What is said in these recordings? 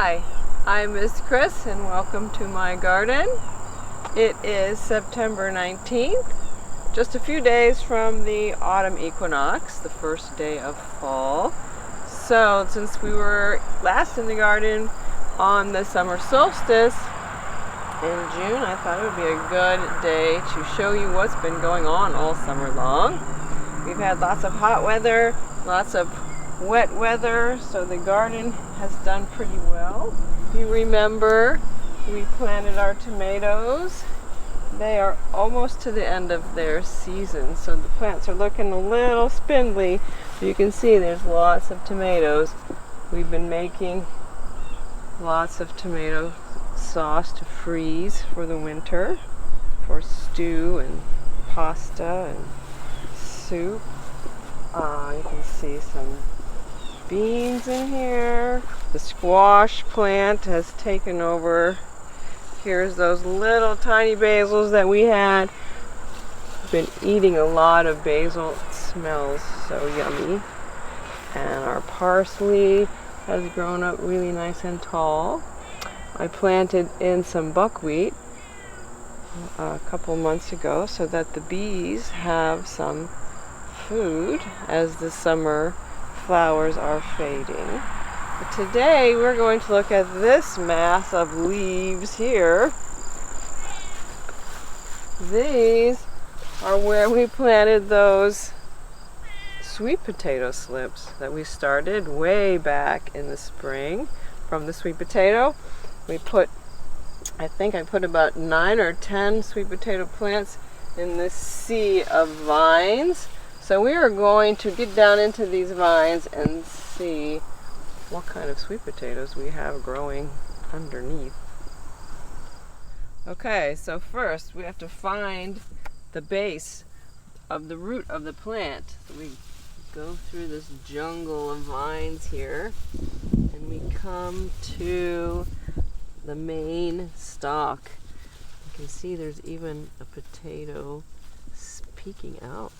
Hi, I'm Miss Chris and welcome to my garden. It is September 19th, just a few days from the autumn equinox, the first day of fall. So since we were last in the garden on the summer solstice in June, I thought it would be a good day to show you what's been going on all summer long. We've had lots of hot weather, lots of wet weather, so the garden has done pretty well. You remember we planted our tomatoes. They are almost to the end of their season, so the plants are looking a little spindly. You can see there's lots of tomatoes. We've been making lots of tomato sauce to freeze for the winter, for stew and pasta and soup. You can see some beans in here. The squash plant has taken over. Here's those little tiny basils that we had. Been eating a lot of basil. It smells so yummy. And our parsley has grown up really nice and tall. I planted in some buckwheat a couple months ago so that the bees have some food as the summer flowers are fading. But today we're going to look at this mass of leaves here. These are where we planted those sweet potato slips that we started way back in the spring. From the sweet potato, I think I put about 9 or 10 sweet potato plants in this sea of vines. So we are going to get down into these vines and see what kind of sweet potatoes we have growing underneath. Okay, so first we have to find the base of the root of the plant. So we go through this jungle of vines here and we come to the main stalk. You can see there's even a potato peeking out.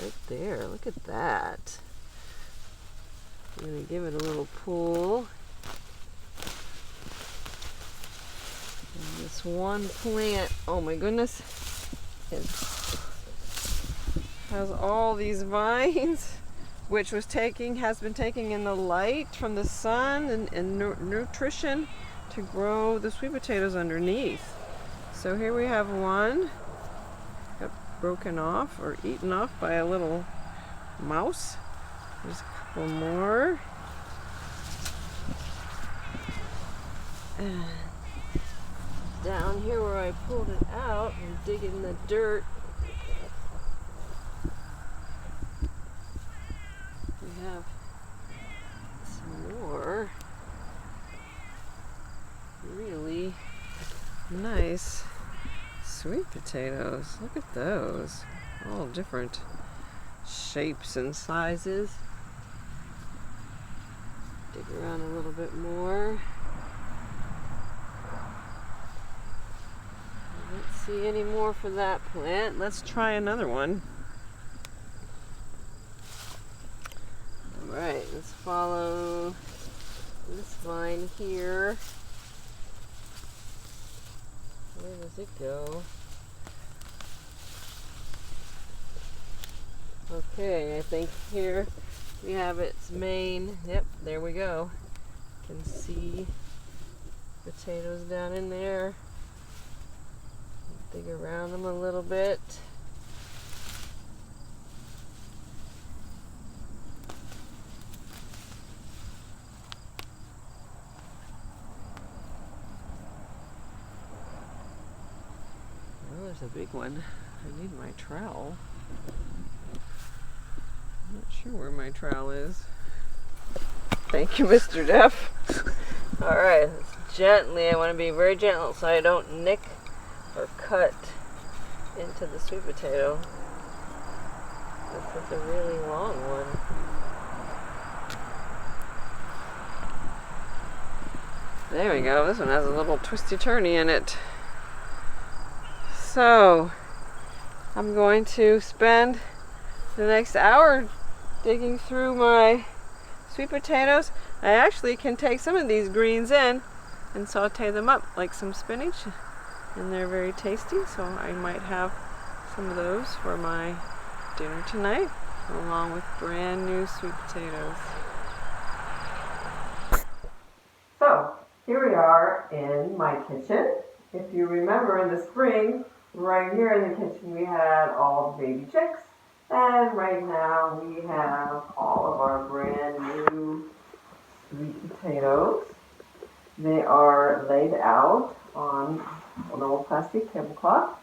Right there, look at that. I'm going to give it a little pull. And this one plant, oh my goodness, it has all these vines, which has been taking in the light from the sun and nutrition to grow the sweet potatoes underneath. So here we have one. Broken off or eaten off by a little mouse. There's a couple more. And down here where I pulled it out and dig in the dirt, we have some more really nice sweet potatoes. Look at those. All different shapes and sizes. Dig around a little bit more. I don't see any more for that plant. Let's try another one. Alright, let's follow this vine here. Where does it go? Okay, I think here we have its main. Yep, there we go. You can see potatoes down in there. Dig around them a little bit. There's a big one. I need my trowel. I'm not sure where my trowel is. Thank you, Mr. Duff. Alright, gently. I want to be very gentle so I don't nick or cut into the sweet potato. This is a really long one. There we go. This one has a little twisty-turny in it. So, I'm going to spend the next hour digging through my sweet potatoes. I actually can take some of these greens in and saute them up like some spinach, and they're very tasty, so I might have some of those for my dinner tonight, along with brand new sweet potatoes. So, here we are in my kitchen. If you remember in the spring, right here in the kitchen we had all the baby chicks, and right now we have all of our brand new sweet potatoes. They are laid out on an old plastic tablecloth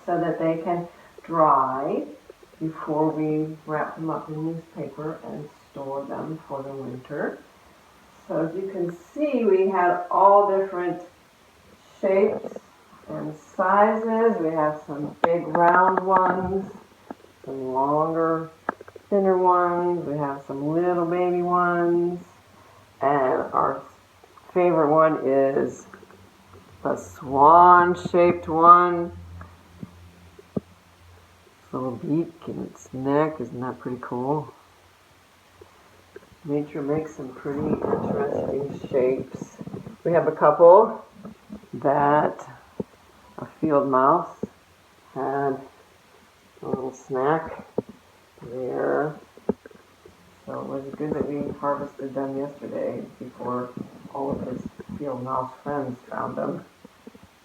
so that they can dry before we wrap them up in newspaper and store them for the winter. So as you can see, we have all different shapes and sizes. We have some big round ones, some longer, thinner ones. We have some little baby ones. And our favorite one is a swan-shaped one. Little beak in its neck. Isn't that pretty cool? Nature makes some pretty interesting shapes. We have a couple that a field mouse had a little snack there. So it was good that we harvested them yesterday before all of his field mouse friends found them.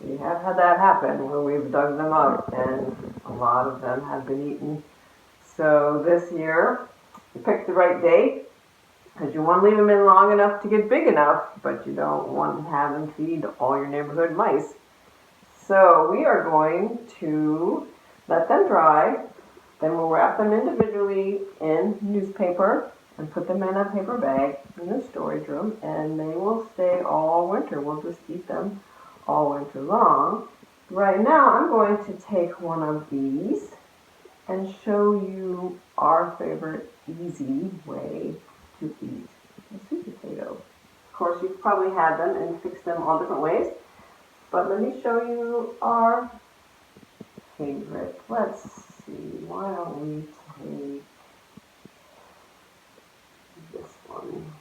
We have had that happen when we've dug them up, and a lot of them have been eaten. So this year, we picked the right date, because you want to leave them in long enough to get big enough, but you don't want to have them feed all your neighborhood mice. So we are going to let them dry, then we'll wrap them individually in newspaper and put them in a paper bag in the storage room, and they will stay all winter. We'll just eat them all winter long. Right now I'm going to take one of these and show you our favorite easy way to eat a sweet potato. Of course, you've probably had them and fixed them all different ways, but let me show you our favorite. Let's see, why don't we take this one,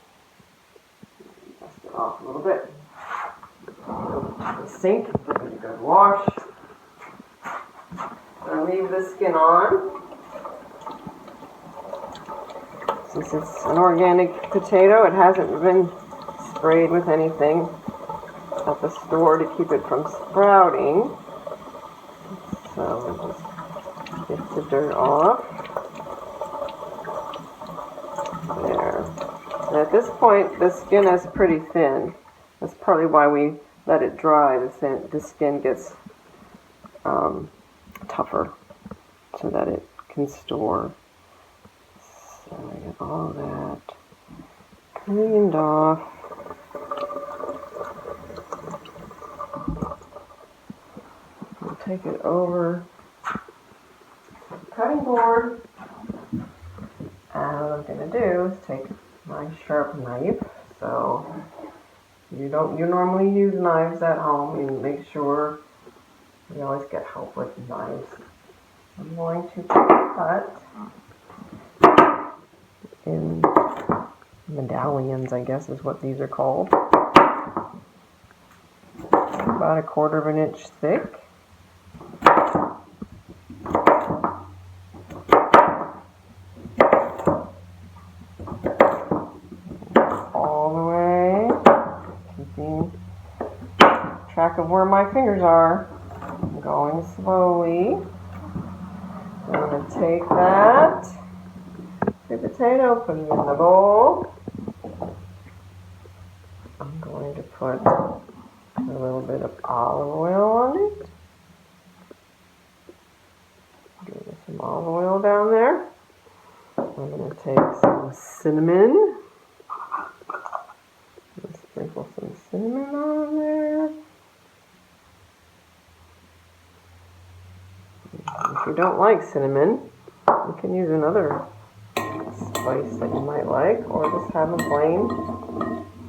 dust it off a little bit. The sink, give it a good wash. I'll leave the skin on. Since it's an organic potato, it hasn't been sprayed with anything at the store to keep it from sprouting. So we'll just get the dirt off. There. And at this point, the skin is pretty thin. That's partly why we let it dry. The skin gets tougher so that it can store. So I get all that cleaned off. I'll take it over to the cutting board. And what I'm going to do is take my sharp knife. So you normally use knives at home. You make sure you always get help with knives. I'm going to cut in medallions, I guess is what these are called. About 1/4 inch thick. All the way, keeping track of where my fingers are. I'm going slowly. I'm going to take that sweet potato, put it in the bowl. I'm going to put a little bit of olive oil on it. Give some olive oil down there. I'm going to take some cinnamon. Sprinkle some cinnamon on there. If you don't like cinnamon, you can use another spice that you might like, or just have a plain.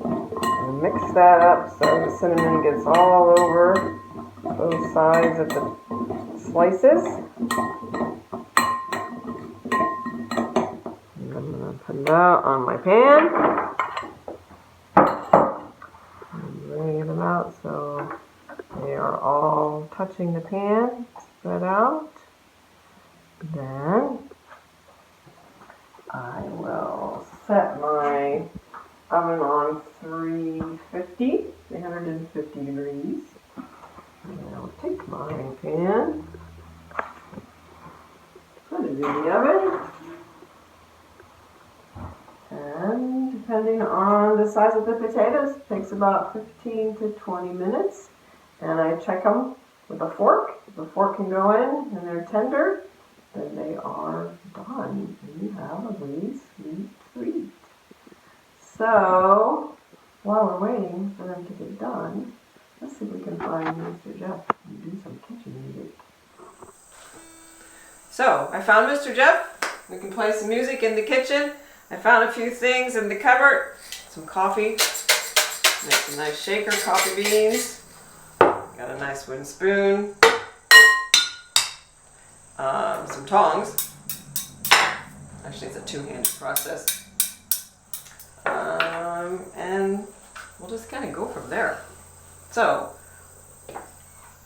And mix that up so the cinnamon gets all over both sides of the slices. And I'm going to put it out on my pan. out so they are all touching the pan, spread out. Then I will set my oven on 350 degrees. And I'll take my pan, put it in the oven, and depending on the size of the potatoes, it takes about 15 to 20 minutes. And I check them with a fork. If the fork can go in and they're tender, then they are done. And you have a really sweet treat. So, while we're waiting for them to get done, let's see if we can find Mr. Jeff and do some kitchen music. So, I found Mr. Jeff. We can play some music in the kitchen. I found a few things in the cupboard. Some coffee. Make some nice shaker coffee beans. Got a nice wooden spoon. Some tongs. Actually, it's a two-handed process. And we'll just kind of go from there. So,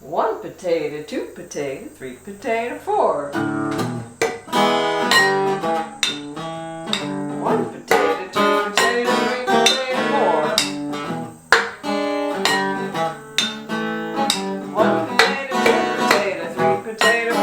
1 potato, 2 potato, 3 potato, 4. 1 potato, 2 potato, 3 potato, 4. 1 potato, 2 potato, 3 potato, 4.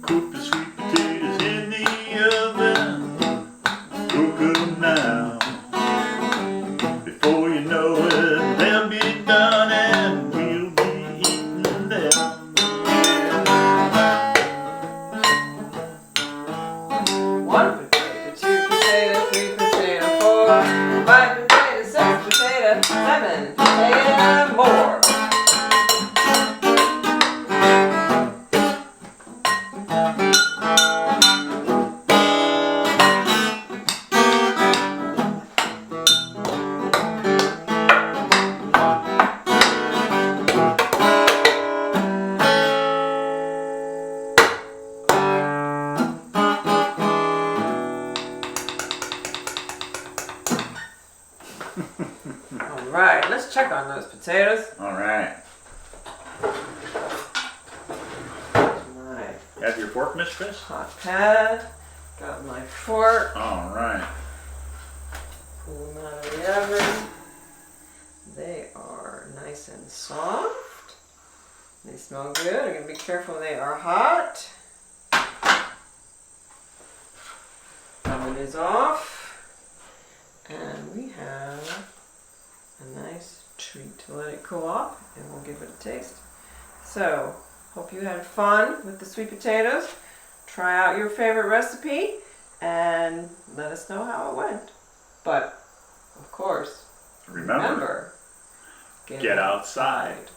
Cook the sweet potatoes in the oven. Cook 'em now. Before you know it, they'll be done and we'll be eating them. Yeah. 1 potato, 2 potato, 3 potato, 4. 5 potato, 6 potato, 7 potato, more. Alright, let's check on those potatoes. All right. My Have your fork, Miss Chris? hot pad. Got my fork. All right. Pull them out of the oven. They are nice and soft. They smell good. I'm going to be careful they are hot. Oven is off. And we have a nice treat to let it cool off, and we'll give it a taste. So, hope you had fun with the sweet potatoes. Try out your favorite recipe and let us know how it went. But, of course, Remember, get get outside.